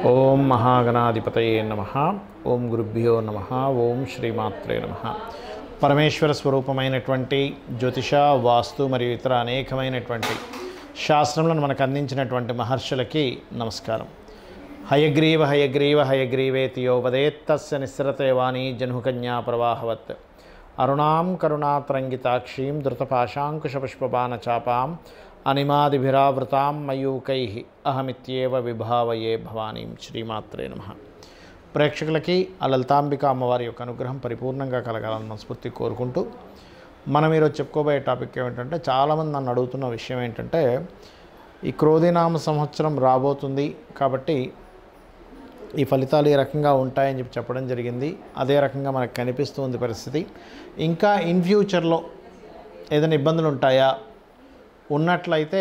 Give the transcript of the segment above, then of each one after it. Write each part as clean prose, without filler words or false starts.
ఓం మహాగణాధిపతయే నమః. ఓం గురుభ్యో నమః. ఓం శ్రీమాత్రే నమః. పరమేశ్వర స్వరూపమైనటువంటి జ్యోతిష, వాస్తు మరియు ఇతర అనేకమైనటువంటి శాస్త్రములను మనకు అందించినటువంటి మహర్షులకి నమస్కారం. హయగ్రీవ హయగ్రీవ హయగ్రీవేతి యో వదేత్తస్య నిస్సరతే వాణి జహ్నుకన్యా ప్రవాహవత్. అరుణాం కరుణాతరంగితాక్షీం ధృతపాశాంకుశపుష్పబాణచాపాం అనిమాదిభిరావృతాం మయూకైః అహమిత్యేవ విభావయే భవానీం. శ్రీమాత్రే నమః. ప్రేక్షకులకి ఆ లలితాంబిక అమ్మవారి యొక్క అనుగ్రహం పరిపూర్ణంగా కలగాలని మనస్ఫూర్తి కోరుకుంటూ మనం ఈరోజు చెప్పుకోబోయే టాపిక్ ఏమిటంటే, చాలామంది నన్ను అడుగుతున్న విషయం ఏంటంటే, ఈ క్రోధినామ సంవత్సరం రాబోతుంది కాబట్టి ఈ ఫలితాలు ఈ రకంగా ఉంటాయని చెప్పడం జరిగింది. అదే రకంగా మనకు కనిపిస్తుంది పరిస్థితి. ఇంకా ఇన్ ఫ్యూచర్లో ఏదైనా ఇబ్బందులు ఉంటాయా, ఉన్నట్లయితే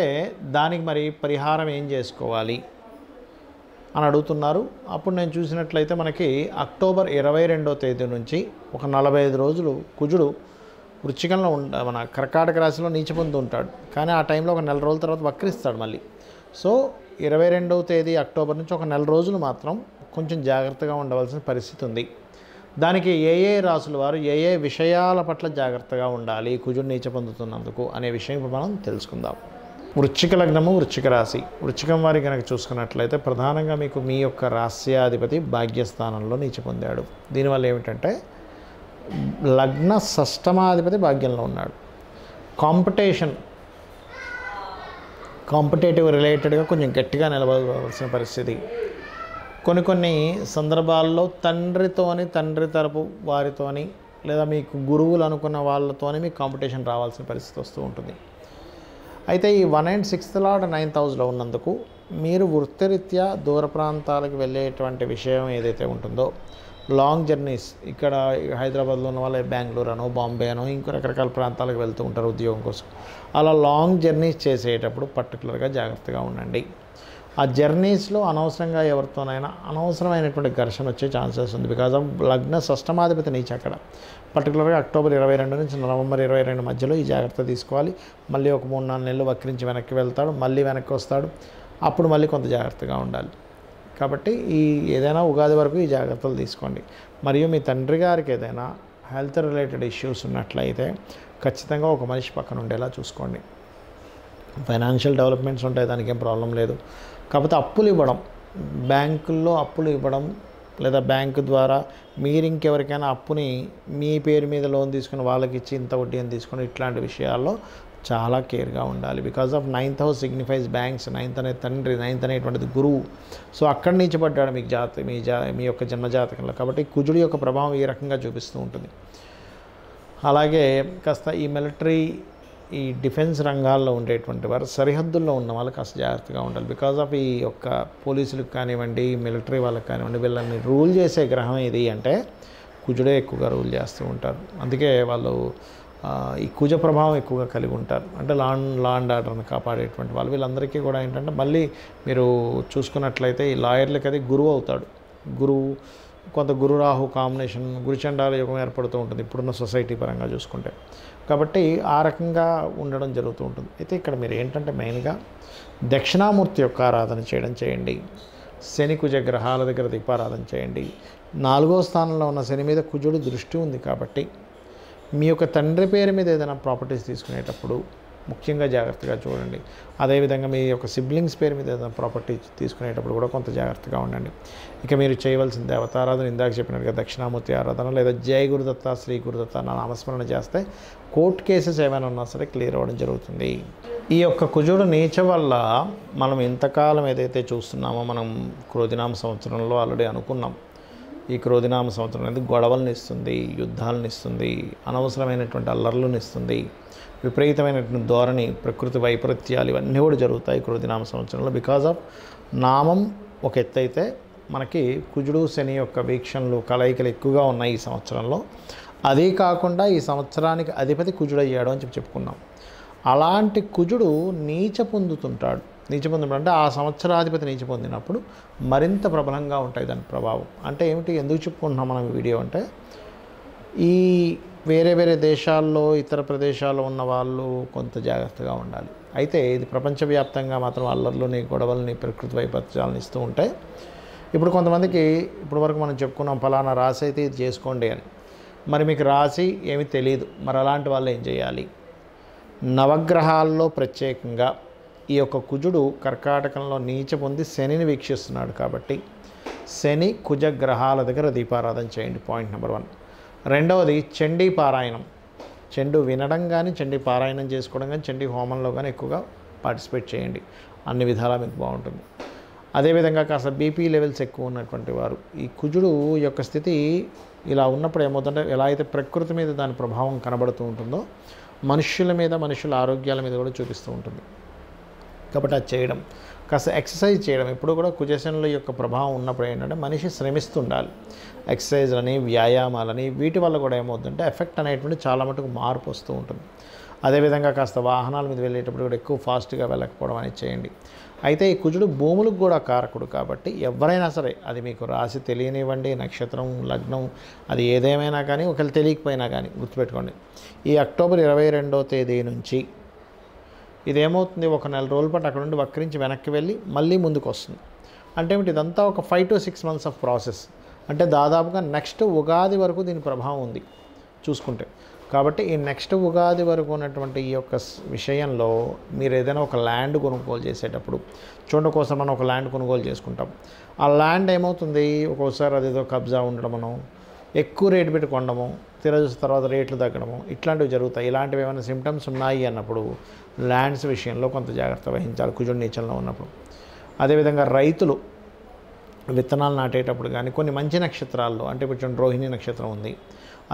దానికి మరి పరిహారం ఏం చేసుకోవాలి అని అడుగుతున్నారు. అప్పుడు నేను చూసినట్లయితే మనకి అక్టోబర్ 22వ తేదీ నుంచి ఒక 45 రోజులు కుజుడు వృశ్చికంలో మన కర్కాటక రాశిలో నీచపొంది ఉంటాడు. కానీ ఆ టైంలో ఒక నెల రోజుల తర్వాత వక్రిస్తాడు మళ్ళీ. సో 22వ తేదీ అక్టోబర్ నుంచి ఒక నెల రోజులు మాత్రం కొంచెం జాగ్రత్తగా ఉండవలసిన పరిస్థితి ఉంది. దానికి ఏ రాసుల వారు ఏ విషయాల పట్ల జాగ్రత్తగా ఉండాలి కుజుడు నీచ పొందుతున్నందుకు అనే విషయం ఇప్పుడు మనం తెలుసుకుందాం. వృశ్చిక లగ్నము, వృశ్చిక రాశి. వృశ్చికం వారి కనుక చూసుకున్నట్లయితే ప్రధానంగా మీకు మీ యొక్క రాస్యాధిపతి భాగ్యస్థానంలో నీచ పొందాడు. దీనివల్ల ఏమిటంటే లగ్న షష్టమాధిపతి భాగ్యంలో ఉన్నాడు. కాంపిటేటివ్ రిలేటెడ్గా కొంచెం గట్టిగా నిలబడవలసిన పరిస్థితి. కొన్ని సందర్భాల్లో తండ్రి తరపు వారితోని లేదా మీకు గురువులు అనుకున్న వాళ్ళతోనే మీకు కాంపిటీషన్ రావాల్సిన పరిస్థితి వస్తూ ఉంటుంది. అయితే ఈ 1 and 6th లార్డ్ 9th హౌస్లో ఉన్నందుకు మీరు వృత్తిరీత్యా దూర ప్రాంతాలకు వెళ్ళేటువంటి విషయం ఏదైతే ఉంటుందో, లాంగ్ జర్నీస్, ఇక్కడ హైదరాబాద్లో ఉన్న వాళ్ళ బెంగళూరు అనో బాంబే అనో ఇంకో రకరకాల ప్రాంతాలకు వెళ్తూ ఉంటారు ఉద్యోగం కోసం. అలా లాంగ్ జర్నీస్ చేసేటప్పుడు పర్టికులర్గా జాగ్రత్తగా ఉండండి. ఆ జర్నీస్లో అనవసరంగా ఎవరితోనైనా అనవసరమైనటువంటి ఘర్షణ వచ్చే ఛాన్సెస్ ఉంది. బికాజ్ ఆఫ్ లగ్న షష్టమాధిపతి నీచ అక్కడ. పర్టికులర్గా అక్టోబర్ 22 నుంచి నవంబర్ 22 మధ్యలో ఈ జాగ్రత్త తీసుకోవాలి. మళ్ళీ ఒక 3-4 నెలలు వక్రించి వెనక్కి వెళ్తాడు, మళ్ళీ వెనక్కి వస్తాడు. అప్పుడు మళ్ళీ కొంత జాగ్రత్తగా ఉండాలి. కాబట్టి ఈ ఏదైనా ఉగాది వరకు ఈ జాగ్రత్తలు తీసుకోండి. మరియు మీ తండ్రి గారికి ఏదైనా హెల్త్ రిలేటెడ్ ఇష్యూస్ ఉన్నట్లయితే ఖచ్చితంగా ఒక మనిషి పక్కన ఉండేలా చూసుకోండి. ఫైనాన్షియల్ డెవలప్మెంట్స్ ఉంటాయి, దానికి ఏం ప్రాబ్లం లేదు. కాకపోతే అప్పులు ఇవ్వడం, బ్యాంకుల్లో అప్పులు ఇవ్వడం లేదా బ్యాంకు ద్వారా మీరు ఇంకెవరికైనా అప్పుని మీ పేరు మీద లోన్ తీసుకుని వాళ్ళకి ఇచ్చి ఇంత వడ్డీ అని తీసుకుని ఇట్లాంటి విషయాల్లో చాలా కేర్గా ఉండాలి. Because of 9th house signifies banks. 9th అనేది తండ్రి, 9th అనేటువంటిది గురువు. సో అక్కడి నుంచి పడ్డాడు మీకు మీ యొక్క జన్మజాతకంలో. కాబట్టి కుజుడి యొక్క ప్రభావం ఈ రకంగా చూపిస్తూ ఉంటుంది. అలాగే కాస్త ఈ మిలిటరీ, ఈ డిఫెన్స్ రంగాల్లో ఉండేటువంటి వారు, సరిహద్దుల్లో ఉన్న వాళ్ళు కాస్త జాగ్రత్తగా ఉండాలి. బికాజ్ ఆఫ్ ఈ యొక్క పోలీసులకు కానివ్వండి, మిలిటరీ వాళ్ళకి కానివ్వండి, వీళ్ళని రూల్ చేసే గ్రహం ఏది అంటే కుజుడే ఎక్కువగా రూల్ చేస్తూ ఉంటారు. అందుకే వాళ్ళు ఈ కుజ ప్రభావం ఎక్కువగా కలిగి ఉంటారు. అంటే లా అండ్ ఆర్డర్ని కాపాడేటువంటి వాళ్ళు. వీళ్ళందరికీ కూడా ఏంటంటే మళ్ళీ మీరు చూసుకున్నట్లయితే ఈ లాయర్లకి అది గురువు అవుతాడు. కొంత గురు రాహు కాంబినేషన్, గురుచండాల యుగం ఏర్పడుతూ ఉంటుంది ఇప్పుడున్న సొసైటీ పరంగా చూసుకుంటే. కాబట్టి ఆ రకంగా ఉండడం జరుగుతూ ఉంటుంది. అయితే ఇక్కడ మీరు ఏంటంటే మెయిన్గా దక్షిణామూర్తి యొక్క ఆరాధన చేయండి. శని కుజ గ్రహాల దగ్గర దీపారాధన చేయండి. 4వ స్థానంలో ఉన్న శని మీద కుజుడు దృష్టి ఉంది కాబట్టి మీ యొక్క తండ్రి పేరు మీద ఏదైనా ప్రాపర్టీస్ తీసుకునేటప్పుడు ముఖ్యంగా జాగ్రత్తగా చూడండి. అదేవిధంగా మీ యొక్క సిబ్లింగ్స్ పేరు మీద ఏదైనా ప్రాపర్టీ తీసుకునేటప్పుడు కూడా కొంత జాగ్రత్తగా ఉండండి. ఇక మీరు చేయవలసిన దేవతారాధన ఇందాక చెప్పినట్టుగా దక్షిణామూర్తి ఆరాధన లేదా జై గురుదత్త, శ్రీ గురుదత్త నామస్మరణ చేస్తే కోర్టు కేసెస్ ఏమైనా ఉన్నా సరే క్లియర్ అవ్వడం జరుగుతుంది. ఈ యొక్క కుజుడు నీచ వల్ల మనం ఇంతకాలం ఏదైతే చూస్తున్నామో, మనం క్రోధినామ సంవత్సరంలో ఆల్రెడీ అనుకున్నాం. ఈ క్రోధినామ సంవత్సరం అనేది గొడవలను ఇస్తుంది, యుద్ధాలను ఇస్తుంది, అనవసరమైనటువంటి అల్లర్లను ఇస్తుంది, విపరీతమైనటువంటి ధోరణి, ప్రకృతి వైపరీత్యాలు ఇవన్నీ కూడా జరుగుతాయి క్రోధినామ సంవత్సరంలో. బికాజ్ ఆఫ్ నామం ఒక ఎత్తు అయితే మనకి కుజుడు శని యొక్క వీక్షణలు, కలయికలు ఎక్కువగా ఉన్నాయి ఈ సంవత్సరంలో. అదే కాకుండా ఈ సంవత్సరానికి అధిపతి కుజుడు అయ్యాడు అని చెప్పుకున్నాం. అలాంటి కుజుడు నీచ పొందుతుంటాడు. అంటే ఆ సంవత్సరాధిపతి నీచ పొందినప్పుడు మరింత ప్రబలంగా ఉంటాయి దాని ప్రభావం. అంటే ఏమిటి, ఎందుకు చెప్పుకుంటున్నాం మనం వీడియో అంటే, ఈ వేరే దేశాల్లో, ఇతర ప్రదేశాల్లో ఉన్న వాళ్ళు కొంత జాగ్రత్తగా ఉండాలి. అయితే ఇది ప్రపంచవ్యాప్తంగా మాత్రం అల్లర్లని, గొడవలని, ప్రకృతి వైపరీత్యాలను ఇస్తూ ఉంటే ఇప్పుడు కొంతమందికి ఇప్పుడు వరకు మనం చెప్పుకున్నాం ఫలానా రాశి అయితే ఇది చేసుకోండి అని. మరి మీకు రాశి ఏమీ తెలియదు, మరి అలాంటి వాళ్ళు ఏం చేయాలి? నవగ్రహాల్లో ప్రత్యేకంగా ఈ యొక్క కుజుడు కర్కాటకంలో నీచ పొంది శనిని వీక్షిస్తున్నాడు కాబట్టి శని కుజ గ్రహాల దగ్గర దీపారాధన చేయండి. Point number 1. రెండవది చండీ పారాయణం. చెండు వినడం కానీ, చండీ పారాయణం చేసుకోవడం కానీ, చండీ హోమంలో కానీ ఎక్కువగా పార్టిసిపేట్ చేయండి. అన్ని విధాలా మీకు బాగుంటుంది. అదేవిధంగా కాస్త బీపీ లెవెల్స్ ఎక్కువ ఉన్నటువంటి వారు, ఈ కుజుడు యొక్క స్థితి ఇలా ఉన్నప్పుడు ఏమవుతుందంటే, ఎలా అయితే ప్రకృతి మీద దాని ప్రభావం కనబడుతూ ఉంటుందో మనుష్యుల మీద, మనుషుల ఆరోగ్యాల మీద కూడా చూపిస్తూ ఉంటుంది. కాబట్టి అది చేయడం, కాస్త ఎక్సర్సైజ్ చేయడం. ఎప్పుడు కూడా కుజశనుల యొక్క ప్రభావం ఉన్నప్పుడు ఏంటంటే మనిషి శ్రమిస్తుండాలి. ఎక్సర్సైజ్లని, వ్యాయామాలని, వీటి వల్ల కూడా ఏమవుతుందంటే ఎఫెక్ట్ అనేటువంటి చాలా మటుకు మార్పు వస్తూ ఉంటుంది. అదేవిధంగా కాస్త వాహనాల మీద వెళ్ళేటప్పుడు కూడా ఎక్కువ ఫాస్ట్గా వెళ్ళకపోవడం అనేది చేయండి. అయితే ఈ కుజుడు భూములకు కూడా కారకుడు కాబట్టి ఎవరైనా సరే, అది మీకు రాశి తెలియనివ్వండి, నక్షత్రం, లగ్నం, అది ఏదేమైనా కానీ, ఒకవేళ తెలియకపోయినా కానీ గుర్తుపెట్టుకోండి, ఈ అక్టోబర్ 22వ తేదీ నుంచి ఇదేమవుతుంది, ఒక నెల రోజుల పాటు అక్కడ నుండి వక్రించి వెనక్కి వెళ్ళి మళ్ళీ ముందుకు వస్తుంది. అంటే ఇదంతా ఒక 5 to 6 months ఆఫ్ ప్రాసెస్. అంటే దాదాపుగా నెక్స్ట్ ఉగాది వరకు దీని ప్రభావం ఉంది చూసుకుంటే. కాబట్టి ఈ నెక్స్ట్ ఉగాది వరకు ఉన్నటువంటి ఈ యొక్క విషయంలో మీరు ఏదైనా ఒక ల్యాండ్ కొనుగోలు చేసేటప్పుడు చూడండి, కోసం మనం ఒక ల్యాండ్ కొనుగోలు చేసుకుంటాం. ఆ ల్యాండ్ ఏమవుతుంది, ఒక్కోసారి అదేదో కబ్జా ఉండడమనో, ఎక్కువ రేటు పెట్టి కొనడము, చూసిన తర్వాత రేట్లు తగ్గడము, ఇట్లాంటివి జరుగుతాయి. ఇలాంటివి ఏమైనా సిమ్టమ్స్ ఉన్నాయి అన్నప్పుడు ల్యాండ్స్ విషయంలో కొంత జాగ్రత్త వహించాలి కుజుడు నీచంలో ఉన్నప్పుడు. అదేవిధంగా రైతులు విత్తనాలు నాటేటప్పుడు కానీ కొన్ని మంచి నక్షత్రాల్లో, అంటే ఇప్పుడు రోహిణి నక్షత్రం ఉంది,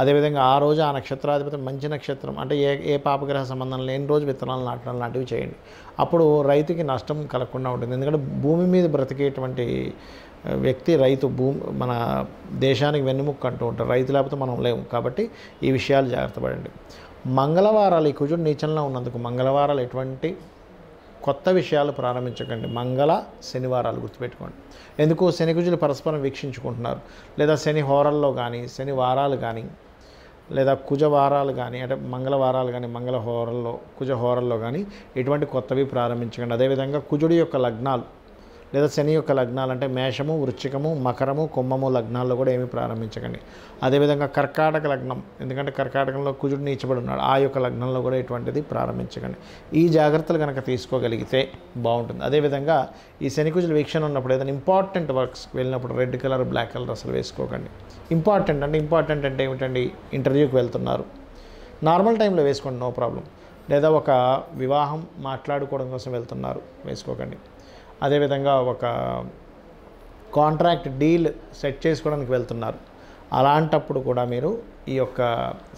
అదేవిధంగా ఆ రోజు ఆ నక్షత్రాధిపతి మంచి నక్షత్రం, అంటే ఏ పాపగ్రహ సంబంధం లేని రోజు విత్తనాలు నాటడం లాంటివి చేయండి. అప్పుడు రైతుకి నష్టం కలగకుండా ఉంటుంది. ఎందుకంటే భూమి మీద బ్రతికేటువంటి వ్యక్తి రైతు, మన దేశానికి వెన్నెముక్క అంటూ ఉంటారు. రైతు లేకపోతే మనం లేము. కాబట్టి ఈ విషయాలు జాగ్రత్త పడండి. మంగళవారాలు, ఈ కుజుడు నీచంలో ఉన్నందుకు మంగళవారాలు ఎటువంటి కొత్త విషయాలు ప్రారంభించకండి. మంగళ శనివారాలు గుర్తుపెట్టుకోండి. ఎందుకు, శని కుజులు పరస్పరం వీక్షించుకుంటున్నారు. లేదా శని హోరల్లో కానీ, శని వారాలు కానీ, లేదా కుజ వారాలు కానీ, అంటే మంగళవారాలు కానీ, మంగళ హోరల్లో, కుజ హోరల్లో కానీ ఎటువంటి కొత్తవి ప్రారంభించకండి. అదేవిధంగా కుజుడి యొక్క లగ్నాలు లేదా శని యొక్క లగ్నాలు, అంటే మేషము, వృశ్చికము, మకరము, కుంభము లగ్నాల్లో కూడా ఏమీ ప్రారంభించకండి. అదేవిధంగా కర్కాటక లగ్నం, ఎందుకంటే కర్కాటకంలో కుజుడు నీచబడి ఉన్నాడు, ఆ యొక్క లగ్నంలో కూడా ఎటువంటిది ప్రారంభించకండి. ఈ జాగ్రత్తలు కనుక తీసుకోగలిగితే బాగుంటుంది. అదేవిధంగా ఈ శని కుజుల వీక్షణ ఉన్నప్పుడు ఏదైనా ఇంపార్టెంట్ వర్క్స్ వెళ్ళినప్పుడు రెడ్ కలర్, బ్లాక్ కలర్ అసలు వేసుకోకండి. ఇంపార్టెంట్ అంటే ఏమిటండి, ఇంటర్వ్యూకి వెళ్తున్నారు, నార్మల్ టైంలో వేసుకోండి, నో ప్రాబ్లం. లేదా ఒక వివాహం మాట్లాడుకోవడం కోసం వెళ్తున్నారు, వేసుకోకండి. అదేవిధంగా ఒక కాంట్రాక్ట్ డీల్ సెట్ చేసుకోవడానికి వెళ్తున్నారు, అలాంటప్పుడు కూడా మీరు ఈ యొక్క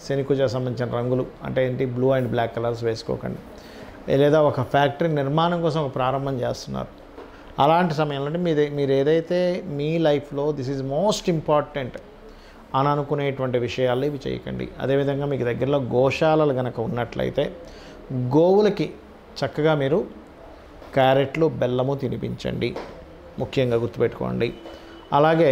శనికుజ సంబంధించిన రంగులు, అంటే ఏంటి, బ్లూ అండ్ బ్లాక్ కలర్స్ వేసుకోకండి. లేదా ఒక ఫ్యాక్టరీ నిర్మాణం కోసం ఒక ప్రారంభం చేస్తున్నారు, అలాంటి సమయంలో అంటే మీరు ఏదైతే మీ లైఫ్లో దిస్ ఈజ్ మోస్ట్ ఇంపార్టెంట్ అని అనుకునేటువంటి విషయాలు ఇవి చేయకండి. అదేవిధంగా మీకు దగ్గరలో గోశాలలు కనుక ఉన్నట్లయితే గోవులకి చక్కగా మీరు క్యారెట్లు, బెల్లము తినిపించండి, ముఖ్యంగా గుర్తుపెట్టుకోండి. అలాగే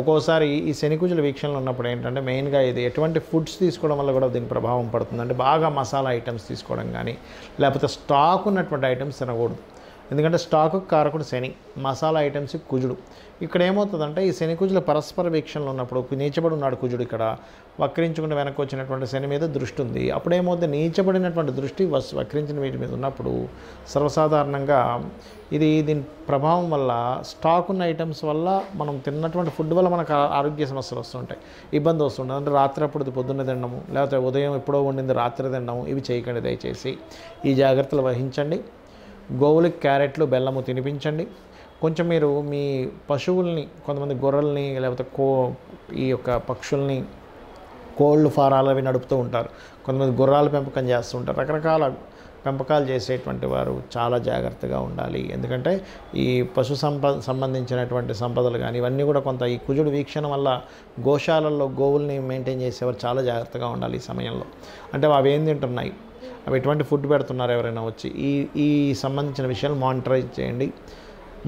ఒక్కోసారి ఈ శనికుజుల వీక్షణలు ఉన్నప్పుడు ఏంటంటే మెయిన్గా ఇది ఎటువంటి ఫుడ్స్ తీసుకోవడం వల్ల కూడా దీని ప్రభావం పడుతుంది. అంటే బాగా మసాలా ఐటమ్స్ తీసుకోవడం కానీ, లేకపోతే స్టాక్ ఉన్నటువంటి ఐటమ్స్ తినకూడదు. ఎందుకంటే స్టాకు కారకుడు శని, మసాలా ఐటమ్స్ కుజుడు. ఇక్కడ ఏమవుతుందంటే ఈ శని కుజుల పరస్పర వీక్షణలు ఉన్నప్పుడు, నీచబడి ఉన్నాడు కుజుడు, ఇక్కడ వక్రించుకుని వెనక్కి వచ్చినటువంటి శని మీద దృష్టి ఉంది. అప్పుడు ఏమవుతుంది, నీచబడినటువంటి దృష్టి వక్రించిన వీటి మీద ఉన్నప్పుడు సర్వసాధారణంగా దీని ప్రభావం వల్ల, స్టాక్ ఉన్న ఐటమ్స్ వల్ల, మనం తిన్నటువంటి ఫుడ్ వల్ల మనకు ఆరోగ్య సమస్యలు వస్తుంటాయి, ఇబ్బంది వస్తుంటుంది. అంటే రాత్రి అప్పుడు పొద్దున్నే తినడము, లేకపోతే ఉదయం ఎప్పుడో వండింది రాత్రి తినడము, ఇవి చేయకండి దయచేసి. ఈ జాగ్రత్తలు వహించండి. గోవులకి క్యారెట్లు, బెల్లము తినిపించండి. కొంచెం మీరు మీ పశువుల్ని, కొంతమంది గొర్రెల్ని, లేకపోతే ఈ యొక్క పక్షుల్ని, కోళ్ళు ఫారాలు అవి నడుపుతూ ఉంటారు, కొంతమంది గుర్రాల పెంపకం చేస్తూ ఉంటారు. రకరకాల పెంపకాలు చేసేటువంటి వారు చాలా జాగ్రత్తగా ఉండాలి. ఎందుకంటే ఈ పశు సంబంధించినటువంటి సంపదలు కానీ ఇవన్నీ కూడా కొంత ఈ కుజుడు వీక్షణ వల్ల గోశాలల్లో గోవుల్ని మెయింటైన్ చేసేవారు చాలా జాగ్రత్తగా ఉండాలి ఈ సమయంలో. అంటే అవి ఏం తింటున్నాయి, అవి ఎటువంటి ఫుడ్ పెడుతున్నారు, ఎవరైనా వచ్చి ఈ సంబంధించిన విషయాలు మానిటరైజ్ చేయండి.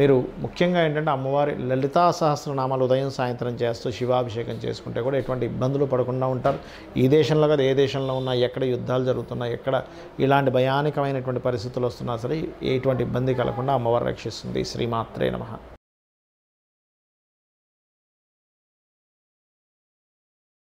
మీరు ముఖ్యంగా ఏంటంటే అమ్మవారి లలితా సహస్రనామాలు ఉదయం సాయంత్రం చేస్తూ శివాభిషేకం చేసుకుంటే కూడా ఎటువంటి ఇబ్బందులు పడకుండా ఉంటారు. ఈ దేశంలో కదా ఏ దేశంలో ఉన్నా, ఎక్కడ యుద్ధాలు జరుగుతున్నాయి, ఎక్కడ ఇలాంటి భయానకమైనటువంటి పరిస్థితులు వస్తున్నా సరే ఎటువంటి ఇబ్బంది కలగకుండా అమ్మవారు రక్షిస్తుంది. శ్రీమాత్రే నమః.